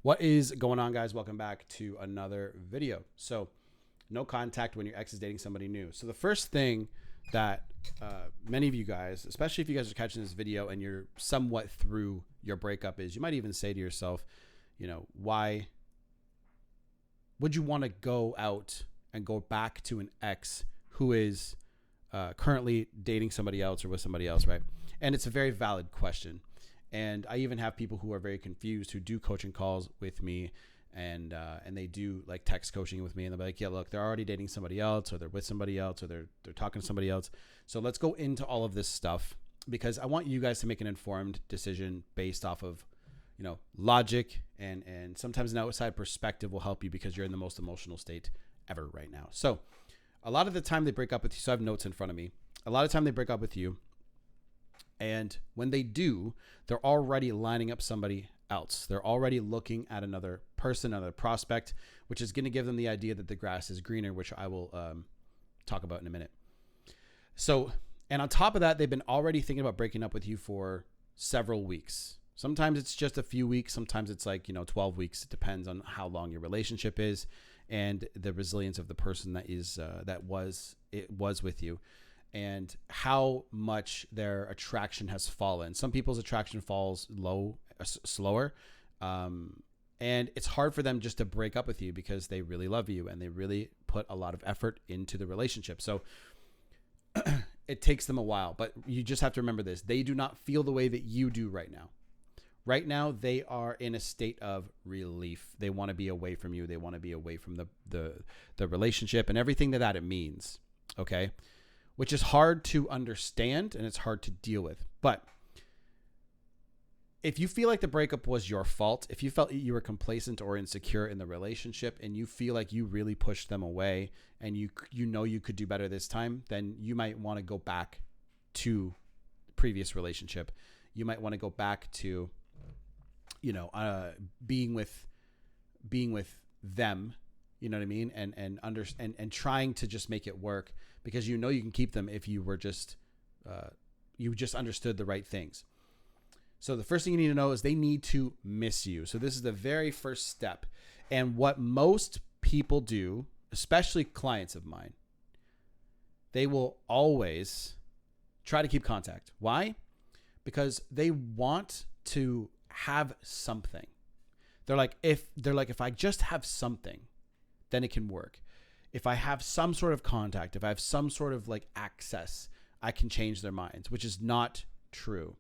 What is going on, guys? Welcome back to another video. So, no contact when your ex is dating somebody new. So, the first thing that many of you guys, especially if you guys are catching this video and you're somewhat through your breakup, is you might even say to yourself, why would you want to go out and go back to an ex who is currently dating somebody else or with somebody else, right? And it's a very valid question. And I even have people who are very confused who do coaching calls with me, and they do like text coaching with me, and they'll be like, yeah, look, they're already dating somebody else, or they're with somebody else, or they're talking to somebody else. So let's go into all of this stuff because I want you guys to make an informed decision based off of, logic, and sometimes an outside perspective will help you because you're in the most emotional state ever right now. So a lot of the time they break up with you. So I have notes in front of me. A lot of time they break up with you. And when they do, they're already lining up somebody else. They're already looking at another person, another prospect, which is going to give them the idea that the grass is greener, which I will talk about in a minute. So, and on top of that, they've been already thinking about breaking up with you for several weeks. Sometimes it's just a few weeks. Sometimes it's like, 12 weeks. It depends on how long your relationship is and the resilience of the person that was with you, and how much their attraction has fallen. Some people's attraction falls slower. And it's hard for them just to break up with you because they really love you and they really put a lot of effort into the relationship. So it takes them a while, but you just have to remember this. They do not feel the way that you do right now. Right now, they are in a state of relief. They want to be away from you. They want to be away from the relationship and everything that it means. Okay. Which is hard to understand and it's hard to deal with. But if you feel like the breakup was your fault, if you felt you were complacent or insecure in the relationship and you feel like you really pushed them away and you could do better this time, then you might want to go back to the previous relationship. You might want to go back to, being with them, you know what I mean? And trying to just make it work because you can keep them if you were just, you just understood the right things. So the first thing you need to know is they need to miss you. So this is the very first step. And what most people do, especially clients of mine, they will always try to keep contact. Why? Because they want to have something. They're like, if I just have something, then it can work. If I have some sort of contact, if I have some sort of like access, I can change their minds, which is not true.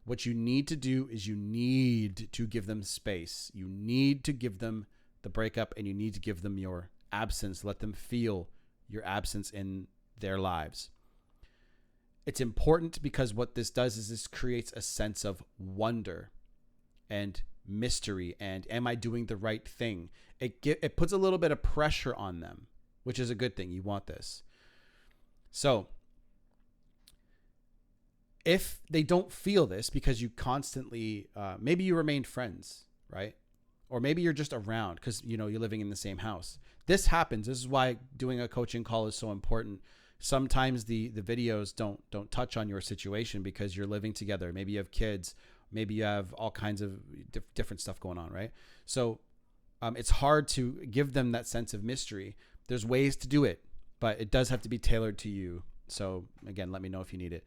What you need to do is you need to give them space. You need to give them the breakup and you need to give them your absence. Let them feel your absence in their lives. It's important because what this does is this creates a sense of wonder and mystery and am I doing the right thing? It puts a little bit of pressure on them, which is a good thing. You want this. So if they don't feel this because you constantly, maybe you remained friends, right? Or maybe you're just around because, you're living in the same house. This happens. This is why doing a coaching call is so important. Sometimes the videos don't touch on your situation because you're living together. Maybe you have kids. Maybe you have all kinds of different stuff going on, right? So it's hard to give them that sense of mystery. There's ways to do it, but it does have to be tailored to you. So again, let me know if you need it.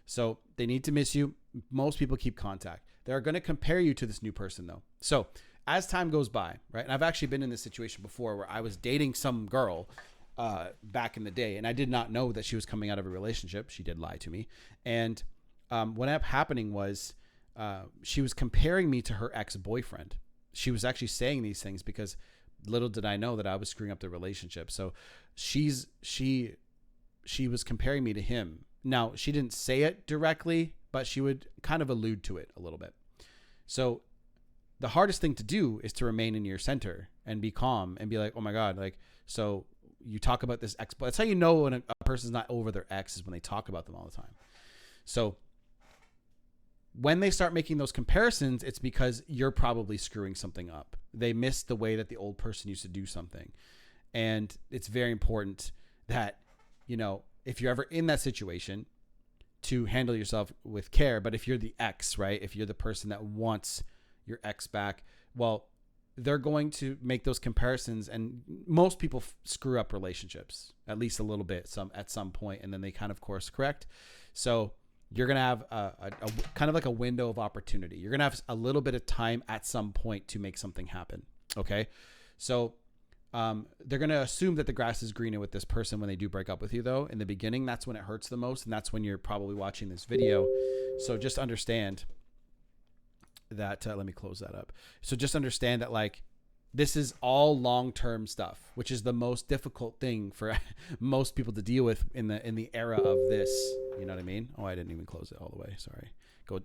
So they need to miss you. Most people keep contact. They're going to compare you to this new person though. So as time goes by, right? And I've actually been in this situation before where I was dating some girl back in the day, and I did not know that she was coming out of a relationship. She did lie to me. And what ended up happening was she was comparing me to her ex-boyfriend. She was actually saying these things because little did I know that I was screwing up the relationship. So she was comparing me to him. Now, she didn't say it directly, but she would kind of allude to it a little bit. So the hardest thing to do is to remain in your center and be calm and be like, oh my God, like, so you talk about this ex. That's how you know when a person's not over their ex is when they talk about them all the time. So when they start making those comparisons, it's because you're probably screwing something up. They missed the way that the old person used to do something. And it's very important that, if you're ever in that situation, to handle yourself with care. But if you're the ex, right? If you're the person that wants your ex back, well, they're going to make those comparisons, and most people screw up relationships at least a little bit at some point, and then they kind of course correct. So you're going to have a kind of like a window of opportunity. You're going to have a little bit of time at some point to make something happen. Okay. So they're going to assume that the grass is greener with this person when they do break up with you, though. In the beginning, that's when it hurts the most, and that's when you're probably watching this video. So just understand that, let me close that up. So just understand that, like, this is all long-term stuff, which is the most difficult thing for most people to deal with in the era of this. You know what I mean? Oh, I didn't even close it all the way. Sorry.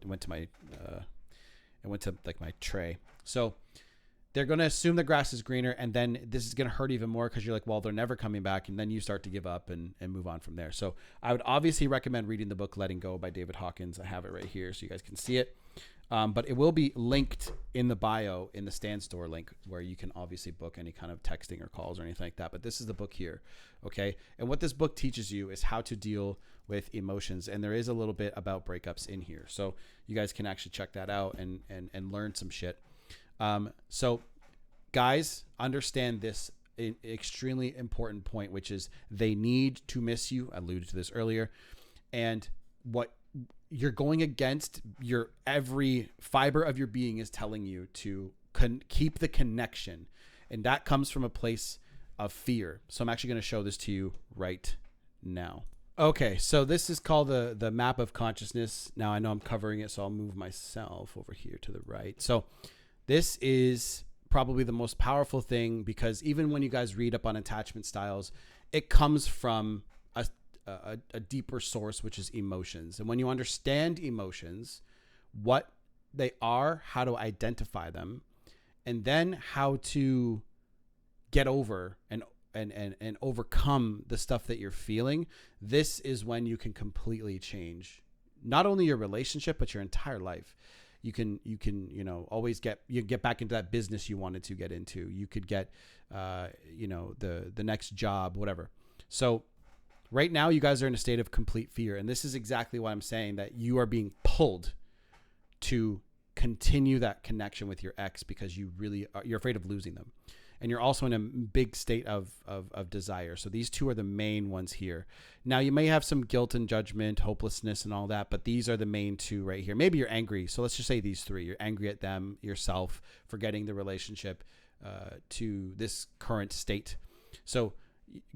Went to my, I went to like my tray. So they're going to assume the grass is greener, and then this is going to hurt even more because you're like, well, they're never coming back. And then you start to give up and move on from there. So I would obviously recommend reading the book Letting Go by David Hawkins. I have it right here so you guys can see it. But it will be linked in the bio in the Stan Store link, where you can obviously book any kind of texting or calls or anything like that. But this is the book here. Okay. And what this book teaches you is how to deal with emotions. And there is a little bit about breakups in here. So you guys can actually check that out and learn some shit. So guys, understand this extremely important point, which is they need to miss you. I alluded to this earlier. And what you're going against, your every fiber of your being is telling you to keep the connection. And that comes from a place of fear. So I'm actually going to show this to you right now. Okay, so this is called the map of consciousness. Now I know I'm covering it, so I'll move myself over here to the right. So this is probably the most powerful thing, because even when you guys read up on attachment styles, it comes from a deeper source, which is emotions. And when you understand emotions, what they are, how to identify them, and then how to get over and overcome the stuff that you're feeling, this is when you can completely change not only your relationship, but your entire life. You can, always get back into that business you wanted to get into. You could get, the next job, whatever. So right now you guys are in a state of complete fear. And this is exactly why I'm saying that you are being pulled to continue that connection with your ex, because you're afraid of losing them. And you're also in a big state of desire. So these two are the main ones here. Now you may have some guilt and judgment, hopelessness and all that, but these are the main two right here. Maybe you're angry. So let's just say these three. You're angry at them, yourself, for getting the relationship to this current state. So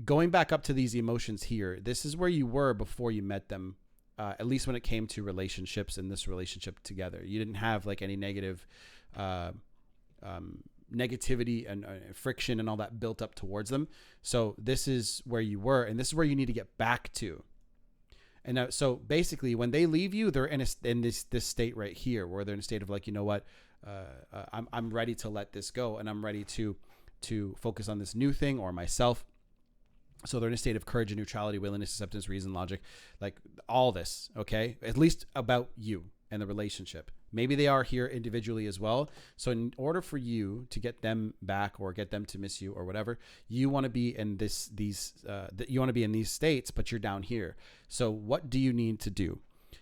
going back up to these emotions here, this is where you were before you met them, at least when it came to relationships and this relationship together. You didn't have like any negative negativity and friction and all that built up towards them. So this is where you were, and this is where you need to get back to. And now, so basically when they leave you, they're in this state right here, where they're in a state of like, you know what, I'm ready to let this go, and I'm ready to focus on this new thing or myself. So they're in a state of courage and neutrality, willingness, acceptance, reason, logic, like all this, okay? At least about you and the relationship. Maybe they are here individually as well. So in order for you to get them back or get them to miss you or whatever, you want to be in you want to be in these states, but you're down here. So what do you need to do?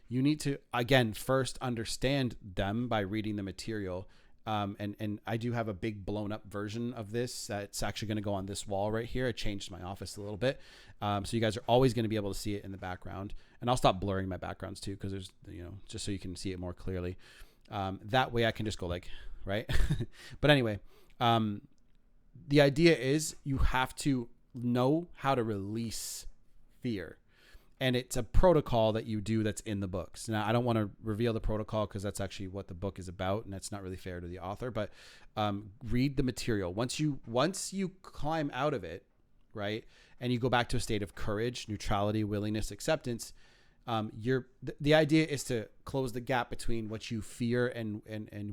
You need to, again, first understand them by reading the material. And I do have a big blown up version of this that's actually going to go on this wall right here. I changed my office a little bit. So you guys are always going to be able to see it in the background, and I'll stop blurring my backgrounds too, because there's, just so you can see it more clearly. That way I can just go like, right. But anyway, the idea is you have to know how to release fear. And it's a protocol that you do that's in the books. Now, I don't want to reveal the protocol because that's actually what the book is about, and that's not really fair to the author. But read the material. Once you climb out of it, right, and you go back to a state of courage, neutrality, willingness, acceptance, the idea is to close the gap between what you fear and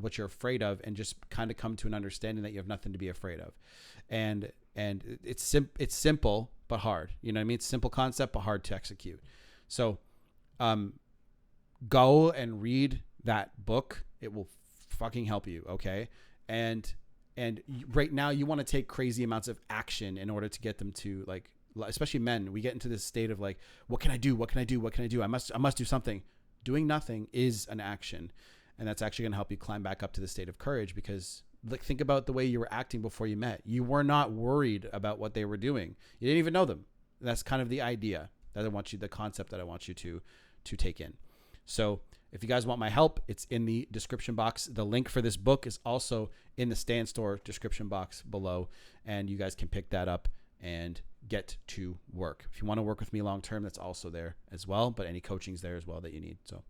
what you're afraid of, and just kind of come to an understanding that you have nothing to be afraid of. And it's simple but hard. You know what I mean? It's a simple concept but hard to execute. So go and read that book. It will fucking help you, okay? And right now you want to take crazy amounts of action in order to get them to, like, especially men, we get into this state of like, what can I do? What can I do? What can I do? I must do something. Doing nothing is an action. And that's actually going to help you climb back up to the state of courage, because Like, think about the way you were acting before you met. You were not worried about what they were doing. You didn't even know them. That's kind of the idea that I want you, the concept that I want you to take in. So if you guys want my help, it's in the description box. The link for this book is also in the Stan Store description box below, and you guys can pick that up and get to work. If you want to work with me long term, that's also there as well, but any coaching's there as well that you need. So